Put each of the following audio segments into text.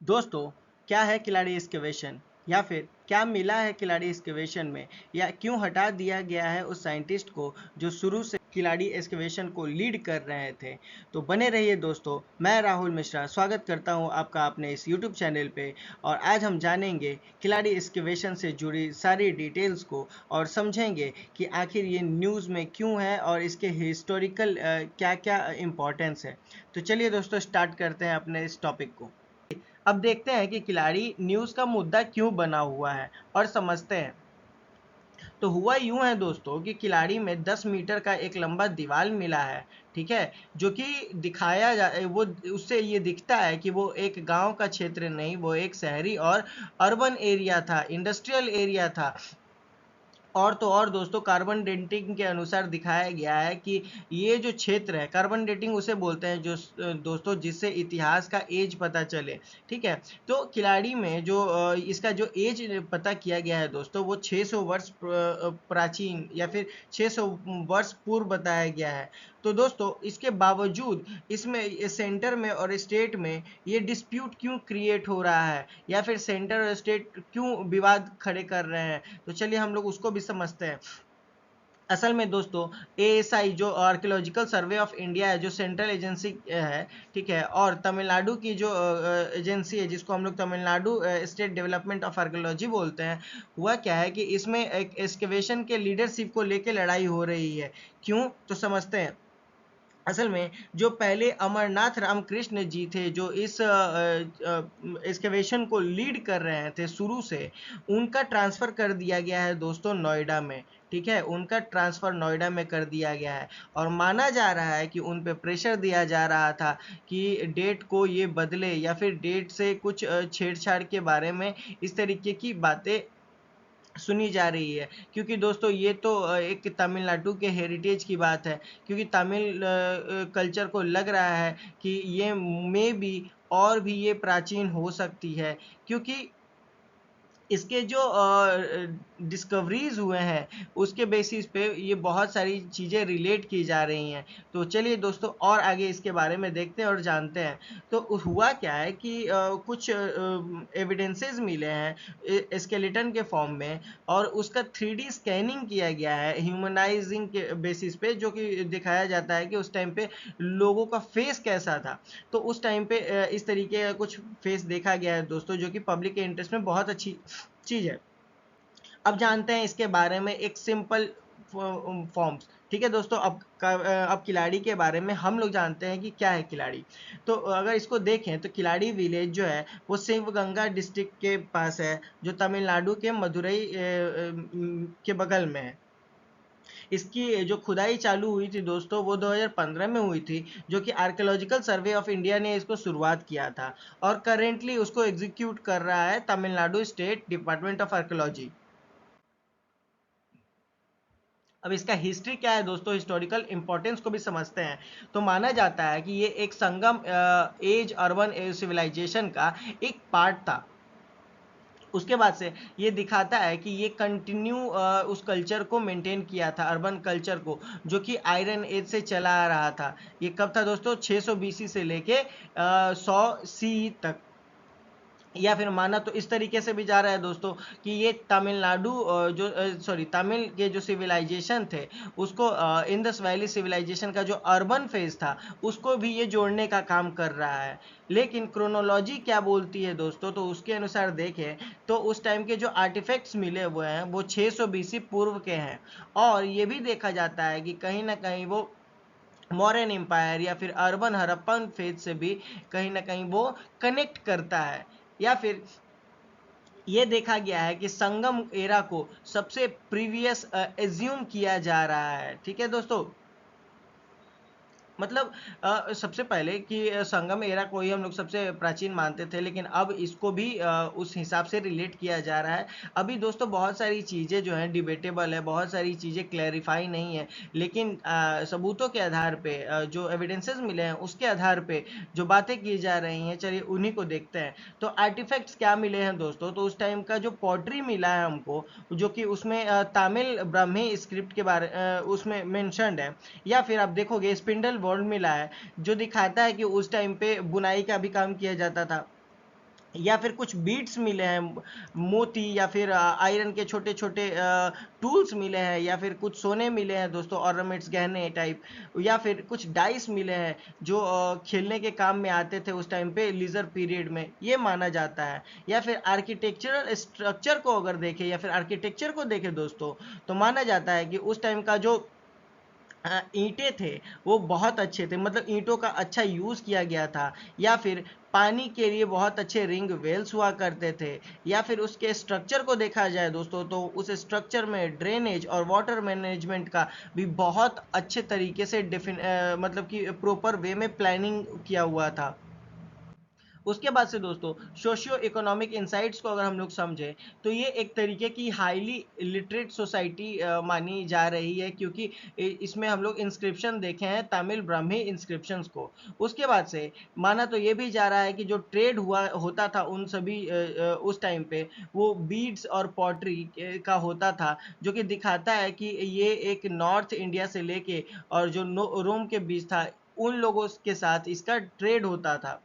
दोस्तों, क्या है खिलाड़ी एक्सकवेशन या फिर क्या मिला है खिलाड़ी एक्सकवेशन में, या क्यों हटा दिया गया है उस साइंटिस्ट को जो शुरू से खिलाड़ी एक्सकवेशन को लीड कर रहे थे। तो बने रहिए दोस्तों, मैं राहुल मिश्रा स्वागत करता हूं आपका अपने इस यूट्यूब चैनल पे। और आज हम जानेंगे खिलाड़ी एक्सकवेशन से जुड़ी सारी डिटेल्स को और समझेंगे कि आखिर ये न्यूज़ में क्यों है और इसके हिस्टोरिकल क्या क्या इम्पोर्टेंस है। तो चलिए दोस्तों, स्टार्ट करते हैं अपने इस टॉपिक को। अब देखते हैं कि खिलाड़ी न्यूज़ का मुद्दा क्यों बना हुआ है और समझते हैं। तो हुआ यूं है दोस्तों कि खिलाड़ी में 10 मीटर का एक लंबा दीवार मिला है। ठीक है, जो कि दिखाया जा वो उससे ये दिखता है कि वो एक गांव का क्षेत्र नहीं, वो एक शहरी और अर्बन एरिया था, इंडस्ट्रियल एरिया था। और तो और दोस्तों, कार्बन डेटिंग के अनुसार दिखाया गया है कि ये जो क्षेत्र है, कार्बन डेटिंग उसे बोलते हैं जो दोस्तों जिससे इतिहास का एज पता चले। ठीक है, तो खिलाड़ी में जो इसका जो एज पता किया गया है दोस्तों, वो 600 वर्ष प्राचीन या फिर 600 वर्ष पूर्व बताया गया है। तो दोस्तों, इसके बावजूद इसमें सेंटर में और स्टेट में ये डिस्प्यूट क्यों क्रिएट हो रहा है, या फिर सेंटर और स्टेट क्यों विवाद खड़े कर रहे हैं, तो चलिए हम लोग उसको भी समझते हैं। असल में दोस्तों, एएसआई जो आर्कियोलॉजिकल सर्वे ऑफ इंडिया है, जो सेंट्रल एजेंसी है, ठीक है, और तमिलनाडु की जो एजेंसी है जिसको हम लोग Tamil Nadu state development of archaeology बोलते हैं, हुआ क्या है कि इसमें एक एक्सकेवेशन के लीडरशिप को लेके लड़ाई हो रही है। क्यों, तो समझते हैं। असल में जो पहले अमरनाथ रामकृष्ण जी थे, जो इस एक्सकेवेशन को लीड कर रहे थे शुरू से, उनका ट्रांसफ़र कर दिया गया है दोस्तों नोएडा में। ठीक है, उनका ट्रांसफ़र नोएडा में कर दिया गया है। और माना जा रहा है कि उन पे प्रेशर दिया जा रहा था कि डेट को ये बदले, या फिर डेट से कुछ छेड़छाड़ के बारे में इस तरीके की बातें सुनी जा रही है। क्योंकि दोस्तों ये तो एक तमिलनाडु के हेरिटेज की बात है, क्योंकि तमिल कल्चर को लग रहा है कि ये मे बी और भी ये प्राचीन हो सकती है, क्योंकि इसके जो डिस्कवरीज़ हुए हैं उसके बेसिस पे ये बहुत सारी चीज़ें रिलेट की जा रही हैं। तो चलिए दोस्तों, और आगे इसके बारे में देखते हैं और जानते हैं। तो हुआ क्या है कि कुछ एविडेंसेस मिले हैं स्केलेटन के फॉर्म में, और उसका 3D स्कैनिंग किया गया है ह्यूमनाइजिंग के बेसिस पे, जो कि दिखाया जाता है कि उस टाइम पे लोगों का फेस कैसा था। तो उस टाइम पे इस तरीके का कुछ फेस देखा गया है दोस्तों, जो कि पब्लिक के इंटरेस्ट में बहुत अच्छी चीज़ है। अब जानते हैं इसके बारे में एक सिंपल फॉर्म्स। ठीक है दोस्तों, अब खिलाड़ी के बारे में हम लोग जानते हैं कि क्या है खिलाड़ी। तो अगर इसको देखें तो खिलाड़ी विलेज जो है वो शिवगंगा डिस्ट्रिक्ट के पास है, जो तमिलनाडु के मदुरई के बगल में है। इसकी जो खुदाई चालू हुई थी दोस्तों, वो 2015 में हुई थी, जो कि आर्कियोलॉजिकल सर्वे ऑफ इंडिया ने इसको शुरुआत किया था। और करेंटली उसको एग्जीक्यूट कर रहा है Tamil Nadu state department of archaeology. अब इसका हिस्ट्री क्या है दोस्तों, हिस्टोरिकल इंपॉर्टेंस को भी समझते हैं। तो माना जाता है कि ये एक संगम एज अर्बन सिविलाइजेशन का एक पार्ट था। उसके बाद से ये दिखाता है कि ये कंटिन्यू उस कल्चर को मेंटेन किया था, अर्बन कल्चर को, जो कि आयरन एज से चला आ रहा था। ये कब था दोस्तों, 600 बीसी से लेके 100 सी तक। या फिर माना तो इस तरीके से भी जा रहा है दोस्तों कि ये तमिलनाडु जो सॉरी तमिल के जो सिविलाइजेशन थे, उसको इंडस वैली सिविलाइजेशन का जो अर्बन फेज था उसको भी ये जोड़ने का काम कर रहा है। लेकिन क्रोनोलॉजी क्या बोलती है दोस्तों, तो उसके अनुसार देखें तो उस टाइम के जो आर्टिफैक्ट्स मिले हुए हैं वो 600 बीसी पूर्व के हैं। और ये भी देखा जाता है कि कहीं ना कहीं वो मौर्यन एम्पायर या फिर अर्बन हड़प्पन फेज से भी कहीं ना कहीं वो कनेक्ट करता है। या फिर ये देखा गया है कि संगम एरा को सबसे प्रीवियस एज्यूम किया जा रहा है। ठीक है दोस्तों, मतलब सबसे पहले कि संगम एरा को ही हम लोग सबसे प्राचीन मानते थे, लेकिन अब इसको भी उस हिसाब से रिलेट किया जा रहा है। अभी दोस्तों बहुत सारी चीज़ें जो हैं डिबेटेबल है, बहुत सारी चीज़ें क्लैरिफाई नहीं है, लेकिन सबूतों के आधार पे जो एविडेंसेस मिले हैं उसके आधार पे जो बातें की जा रही हैं, चलिए उन्हीं को देखते हैं। तो आर्टिफैक्ट्स क्या मिले हैं दोस्तों, तो उस टाइम का जो पॉटरी मिला है हमको, जो कि उसमें तमिल ब्राह्मी स्क्रिप्ट के बारे उसमें मेंशन्ड है। या फिर आप देखोगे स्पिंडल बोर्ड मिला है, जो दिखाता है कि उस टाइम पे बुनाई का भी काम किया जाता था। या फिर कुछ बीड्स मिले हैं, मोती या फिर आयरन के छोटे छोटे टूल्स मिले हैं, या फिर कुछ सोने मिले हैं दोस्तों, ऑर्नामेंट्स, गहने टाइप, या फिर कुछ डाइस मिले हैं जो खेलने के काम में आते थे उस टाइम पे लीजर पीरियड में, ये माना जाता है। या फिर आर्किटेक्चरल स्ट्रक्चर को अगर देखें या फिर आर्किटेक्चर को देखें दोस्तों, तो माना जाता है कि उस टाइम का जो ईंटें थे वो बहुत अच्छे थे, मतलब ईंटों का अच्छा यूज़ किया गया था। या फिर पानी के लिए बहुत अच्छे रिंग वेल्स हुआ करते थे। या फिर उसके स्ट्रक्चर को देखा जाए दोस्तों, तो उस स्ट्रक्चर में ड्रेनेज और वाटर मैनेजमेंट का भी बहुत अच्छे तरीके से मतलब कि प्रॉपर वे में प्लानिंग किया हुआ था। उसके बाद से दोस्तों सोशियो इकोनॉमिक इंसाइट्स को अगर हम लोग समझें, तो ये एक तरीके की हाईली लिटरेट सोसाइटी मानी जा रही है, क्योंकि इसमें हम लोग इंस्क्रिप्शन देखे हैं तमिल ब्राह्मी इंस्क्रिप्शंस को। उसके बाद से माना तो ये भी जा रहा है कि जो ट्रेड हुआ होता था उन सभी उस टाइम पे, वो बीड्स और पॉटरी का होता था, जो कि दिखाता है कि ये एक नॉर्थ इंडिया से लेके और जो रोम के बीच था, उन लोगों के साथ इसका ट्रेड होता था।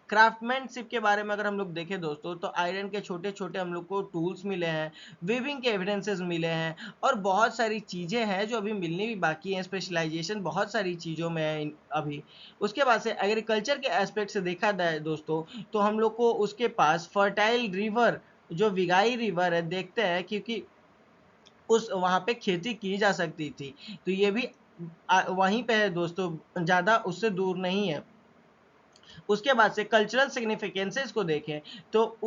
क्राफ्टमैनशिप के बारे में अगर हम लोग देखें दोस्तों, तो आयरन के छोटे छोटे हम लोग को टूल्स मिले हैं, वीविंग के एविडेंसेस मिले हैं, और बहुत सारी चीज़ें हैं जो अभी मिलनी भी बाकी हैं। स्पेशलाइजेशन बहुत सारी चीज़ों में है अभी। उसके बाद से एग्रीकल्चर के एस्पेक्ट से देखा जाए दोस्तों, तो हम लोग को उसके पास फर्टाइल रिवर, जो विगाई रिवर है, देखते हैं, क्योंकि उस वहाँ पे खेती की जा सकती थी। तो ये भी वहीं पे है दोस्तों, ज़्यादा उससे दूर नहीं है। उसके बाद से कल्चरल सिग्निफिकेंसेस को देखें, तो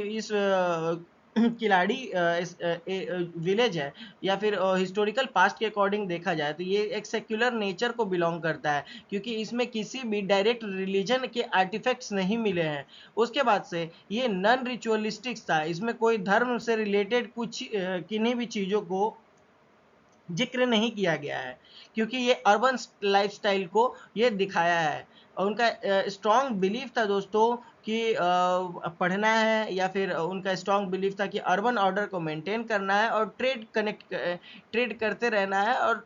इस किलाड़ी विलेज है, या फिर हिस्टोरिकल पास्ट के अकॉर्डिंग देखा जाए तो ये एक सेक्युलर नेचर को बिलोंग करता है, क्योंकि इसमें किसी भी डायरेक्ट रिलीजन के आर्टिफैक्ट्स नहीं मिले हैं। उसके बाद से ये नॉन रिचुअलिस्टिक्स था, इसमें कोई धर्म से रिलेटेड कुछ किन्हीं भी चीज़ों को जिक्र नहीं किया गया है, क्योंकि ये अर्बन लाइफस्टाइल को ये दिखाया है। और उनका स्ट्रॉन्ग बिलीफ था दोस्तों कि पढ़ना है, या फिर उनका स्ट्रॉन्ग बिलीफ था कि अर्बन ऑर्डर को मेंटेन करना है और ट्रेड करते रहना है। और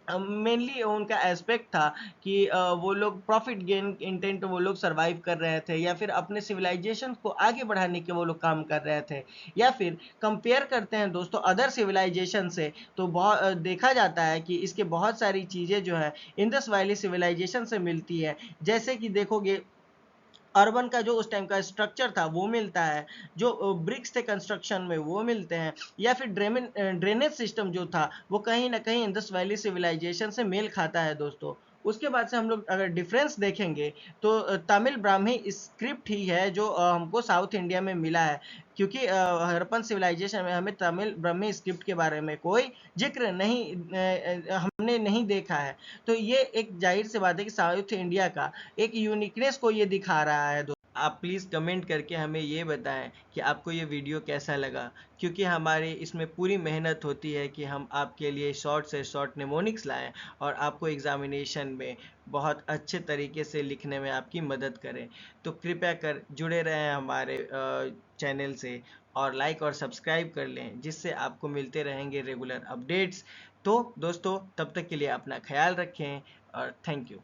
मेनली उनका एस्पेक्ट था कि वो लोग प्रॉफिट गेन इंटेंट वो लोग सरवाइव कर रहे थे, या फिर अपने सिविलाइजेशन को आगे बढ़ाने के वो लोग काम कर रहे थे। या फिर कंपेयर करते हैं दोस्तों अदर सिविलाइजेशन से, तो बहुत देखा जाता है कि इसके बहुत सारी चीज़ें जो है इंडस वैली सिविलाइजेशन से मिलती है। जैसे कि देखोगे, अर्बन का जो उस टाइम का स्ट्रक्चर था वो मिलता है, जो ब्रिक्स थे कंस्ट्रक्शन में वो मिलते हैं, या फिर ड्रेनेज सिस्टम जो था वो कहीं ना कहीं इंडस वैली सिविलाइजेशन से मेल खाता है दोस्तों। उसके बाद से हम लोग अगर डिफरेंस देखेंगे, तो तमिल ब्राह्मी स्क्रिप्ट ही है जो हमको साउथ इंडिया में मिला है, क्योंकि हड़प्पन सिविलाइजेशन में हमें तमिल ब्राह्मी स्क्रिप्ट के बारे में कोई जिक्र नहीं हमने नहीं देखा है। तो ये एक जाहिर सी बात है कि साउथ इंडिया का एक यूनिकनेस को ये दिखा रहा है। आप प्लीज़ कमेंट करके हमें ये बताएं कि आपको ये वीडियो कैसा लगा, क्योंकि हमारे इसमें पूरी मेहनत होती है कि हम आपके लिए शॉर्ट से शॉर्ट निमोनिक्स लाएं और आपको एग्ज़ामिनेशन में बहुत अच्छे तरीके से लिखने में आपकी मदद करें। तो कृपया कर जुड़े रहें हमारे चैनल से, और लाइक और सब्सक्राइब कर लें, जिससे आपको मिलते रहेंगे रेगुलर अपडेट्स। तो दोस्तों, तब तक के लिए अपना ख्याल रखें, और थैंक यू।